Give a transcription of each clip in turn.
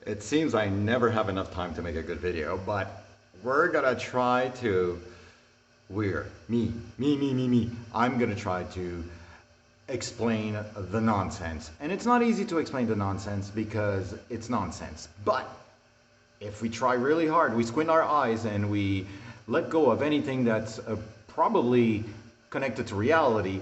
It seems I never have enough time to make a good video, but we're gonna try to, me. I'm gonna try to explain the nonsense. And it's not easy to explain the nonsense because it's nonsense. But if we try really hard, we squint our eyes and we let go of anything that's probably connected to reality,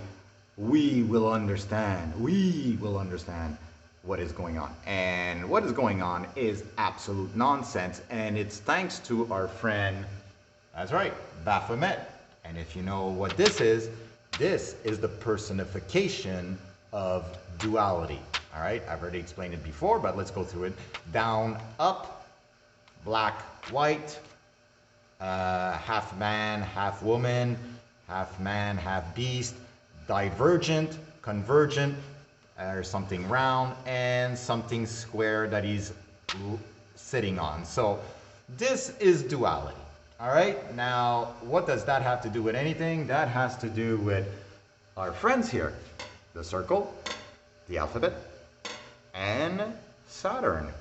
we will understand. We will understand what is going on. And what is going on is absolute nonsense. And it's thanks to our friend, that's right, Baphomet. And if you know what this is the personification of duality. All right, I've already explained it before, but let's go through it. Down, up, black, white, half man, half woman, half man, half beast, divergent, convergent, or something round, and something square that he's sitting on. So this is duality. All right, now what does that have to do with anything? That has to do with our friends here, the circle, the alphabet, and Saturn,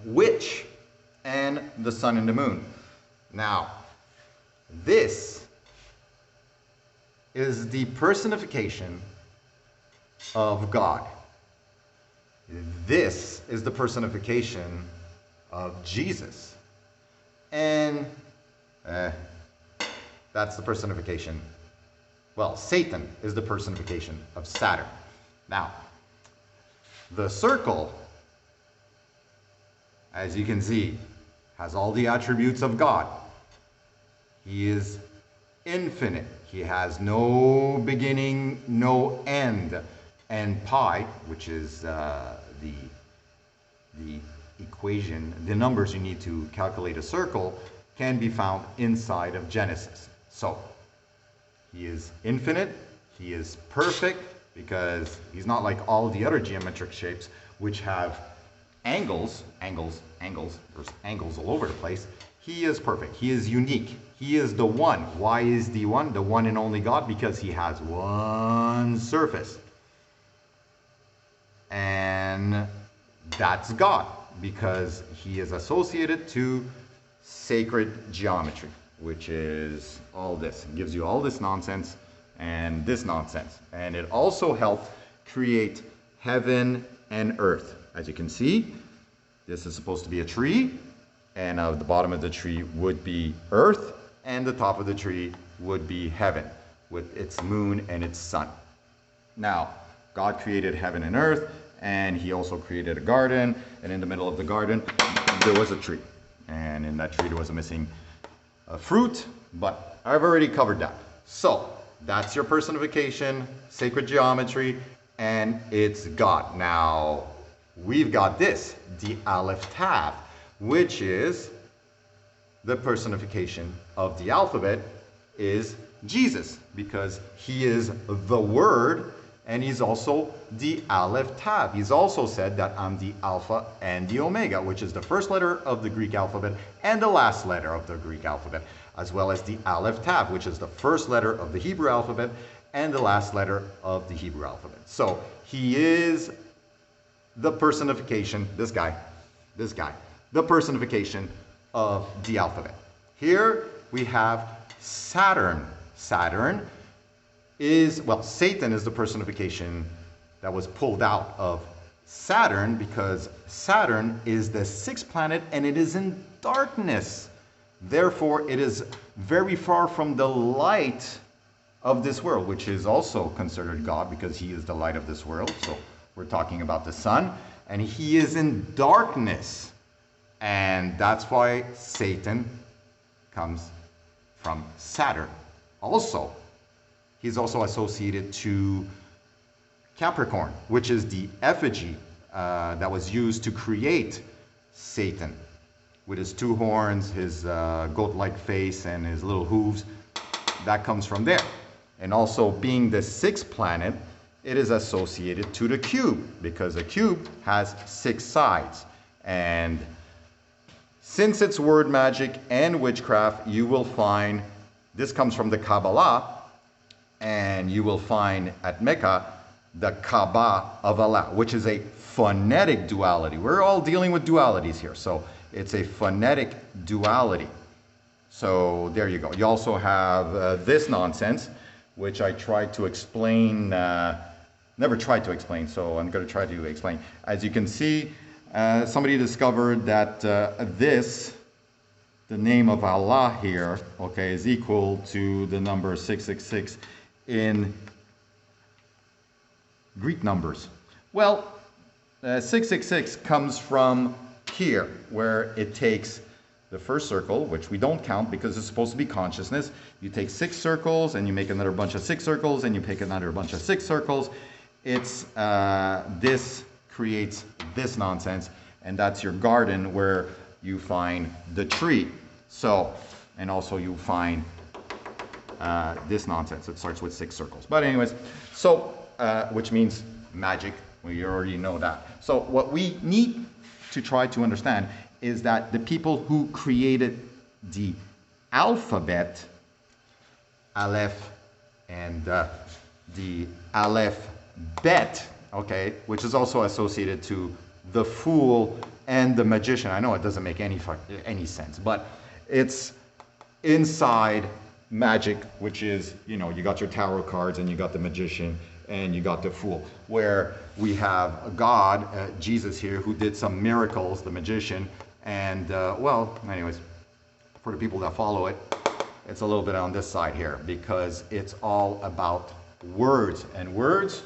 witch, and the sun and the moon. Now, this is the personification of God. This is the personification of Jesus. And that's the personification. Well, Satan is the personification of Saturn. Now, the circle, as you can see, has all the attributes of God. He is infinite. He has no beginning, no end. And pi, which is the equation, the numbers you need to calculate a circle, can be found inside of Genesis. So, he is infinite, he is perfect, because he's not like all the other geometric shapes, which have angles all over the place. He is perfect, he is unique, he is the one. Why is the one? The one and only God, because he has one surface. And that's God, because he is associated to sacred geometry, which is all this. It gives you all this nonsense and this nonsense. And it also helped create heaven and earth. As you can see, this is supposed to be a tree, and the bottom of the tree would be earth, and the top of the tree would be heaven, with its moon and its sun. Now, God created heaven and earth, and he also created a garden, and in the middle of the garden, there was a tree. And in that tree, there was a missing fruit, but I've already covered that. So, that's your personification, sacred geometry, and it's God. Now, we've got this, the Aleph Tav, which is the personification of the alphabet, is Jesus, because he is the Word, and he's also the Aleph Tav. He's also said that I'm the Alpha and the Omega, which is the first letter of the Greek alphabet and the last letter of the Greek alphabet, as well as the Aleph Tav, which is the first letter of the Hebrew alphabet and the last letter of the Hebrew alphabet. So he is the personification, this guy, the personification of the alphabet. Here we have Saturn. Saturn is, well, Satan is the personification that was pulled out of Saturn, because Saturn is the sixth planet and it is in darkness. Therefore, it is very far from the light of this world, which is also considered God, because he is the light of this world. So we're talking about the sun, and he is in darkness. And that's why Satan comes from Saturn. Also, he's also associated to Capricorn, which is the effigy that was used to create Satan, with his two horns, his goat-like face, and his little hooves. That comes from there. And also, being the sixth planet, it is associated to the cube, because a cube has 6 sides. And since it's word magic and witchcraft, you will find, this comes from the Kabbalah, and you will find at Mecca the Kaaba of Allah, which is a phonetic duality. We're all dealing with dualities here. So it's a phonetic duality. So there you go. You also have this nonsense, which I tried to explain, never tried to explain, so I'm going to try to explain. As you can see, somebody discovered that the name of Allah here, okay, is equal to the number 666 in Greek numbers. Well, 666 comes from here, where it takes the first circle, which we don't count because it's supposed to be consciousness. You take 6 circles and you make another bunch of 6 circles and you take another bunch of 6 circles. It's this creates this nonsense, and that's your garden where you find the tree. So, and also you find this nonsense. It starts with 6 circles. But anyways, so which means magic. We already know that. So what we need to try to understand is that the people who created the alphabet, Aleph, and the Aleph Bet, okay, which is also associated to the fool and the magician. I know it doesn't make any sense, but it's inside magic, which is, you know, you got your tarot cards and you got the magician and you got the fool, where we have a God, Jesus here, who did some miracles, the magician, and well, anyways, for the people that follow it, it's a little bit on this side here, because it's all about words, and words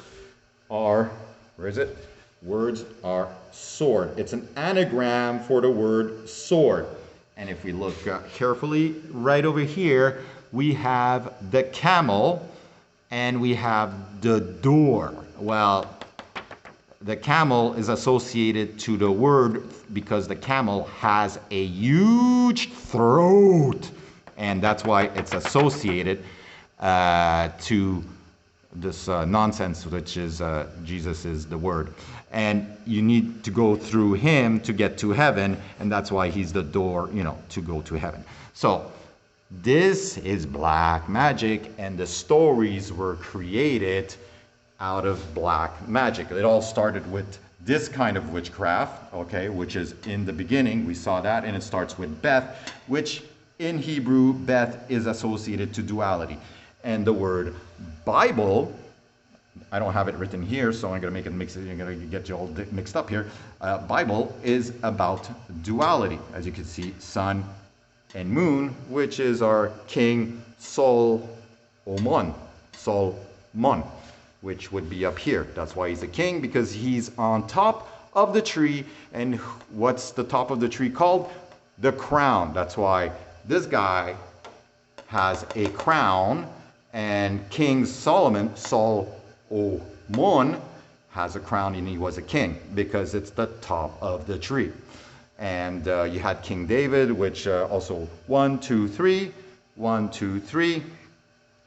are, where is it? Words are sword. It's an anagram for the word sword. And if we look carefully, right over here, we have the camel and we have the door. Well, the camel is associated to the word because the camel has a huge throat. And that's why it's associated to this nonsense, which is Jesus is the word. And you need to go through him to get to heaven, and that's why he's the door, you know, to go to heaven. So this is black magic, and the stories were created out of black magic. It all started with this kind of witchcraft, okay, which is in the beginning, we saw that, and it starts with Beth, which in Hebrew, Beth is associated to duality. And the word Bible, I don't have it written here, so I'm going to make it mix. I'm going to get you all mixed up here. Bible is about duality, as you can see, sun and moon, which is our king Solomon, which would be up here. That's why he's a king, because he's on top of the tree. And what's the top of the tree called? The crown. That's why this guy has a crown, and King Solomon, has a crown, and he was a king because it's the top of the tree. And you had King David, which also 1, 2, 3, 1, 2, 3,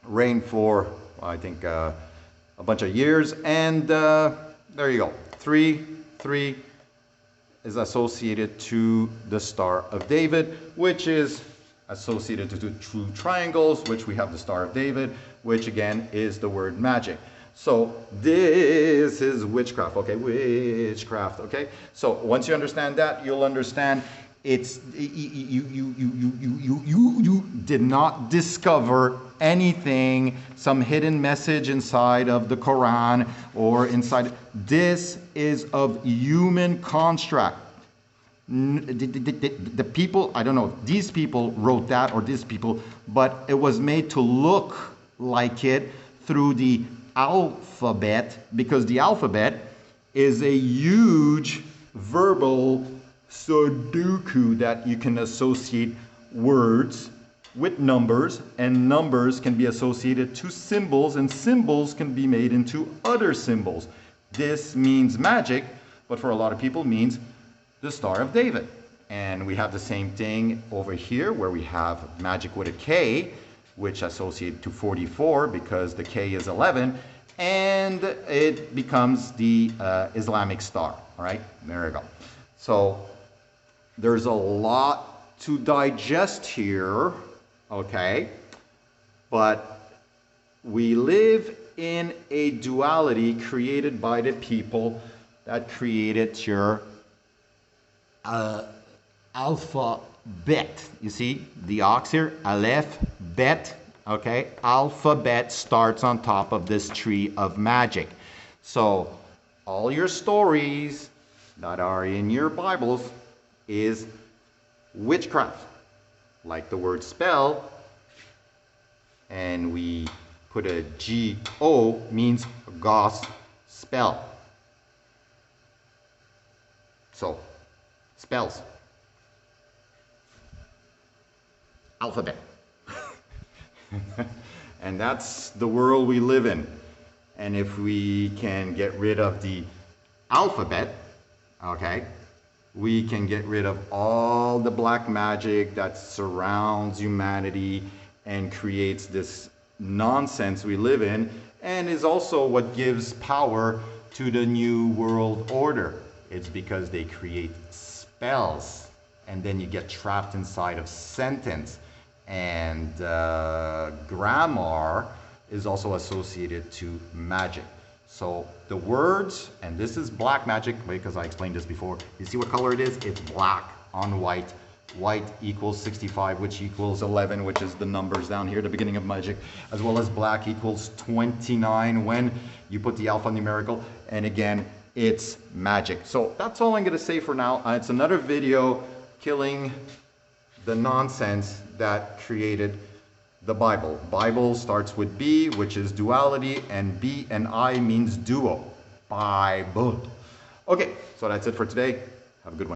reigned for, I think, a bunch of years. And there you go. 3, 3 is associated to the Star of David, which is associated to the true triangles, which we have the Star of David, which again is the word magic. So this is witchcraft, okay? Witchcraft, okay? So once you understand that, you'll understand it's you did not discover anything, some hidden message inside of the Quran or inside. This is of human construct. The people, I don't know if these people wrote that or these people, but it was made to look like it through the alphabet, because the alphabet is a huge verbal Sudoku that you can associate words with numbers, and numbers can be associated to symbols, and symbols can be made into other symbols. This means magic, but for a lot of people means the Star of David. And we have the same thing over here where we have magic with a K, which associate to 44 because the K is 11, and it becomes the Islamic star. All right, there we go. So there's a lot to digest here, okay? But we live in a duality created by the people that created your alphabet. You see the ox here, aleph, bet, okay? Alphabet starts on top of this tree of magic. So all your stories that are in your Bibles is witchcraft. Like the word spell, and we put a G-O, means Goss spell. So, spells. Alphabet. And that's the world we live in. And if we can get rid of the alphabet, okay, we can get rid of all the black magic that surrounds humanity and creates this nonsense we live in, and is also what gives power to the new world order. It's because they create spells, and then you get trapped inside of sentence. And grammar is also associated to magic. So the words, and this is black magic because I explained this before. You see what color it is? It's black on white. White equals 65, which equals 11, which is the numbers down here, the beginning of magic, as well as black equals 29 when you put the alphanumerical, and again, it's magic. So that's all I'm going to say for now. It's another video killing the nonsense that created the Bible. Bible starts with B, which is duality, and B and I means duo. Bible. Okay, so that's it for today. Have a good one.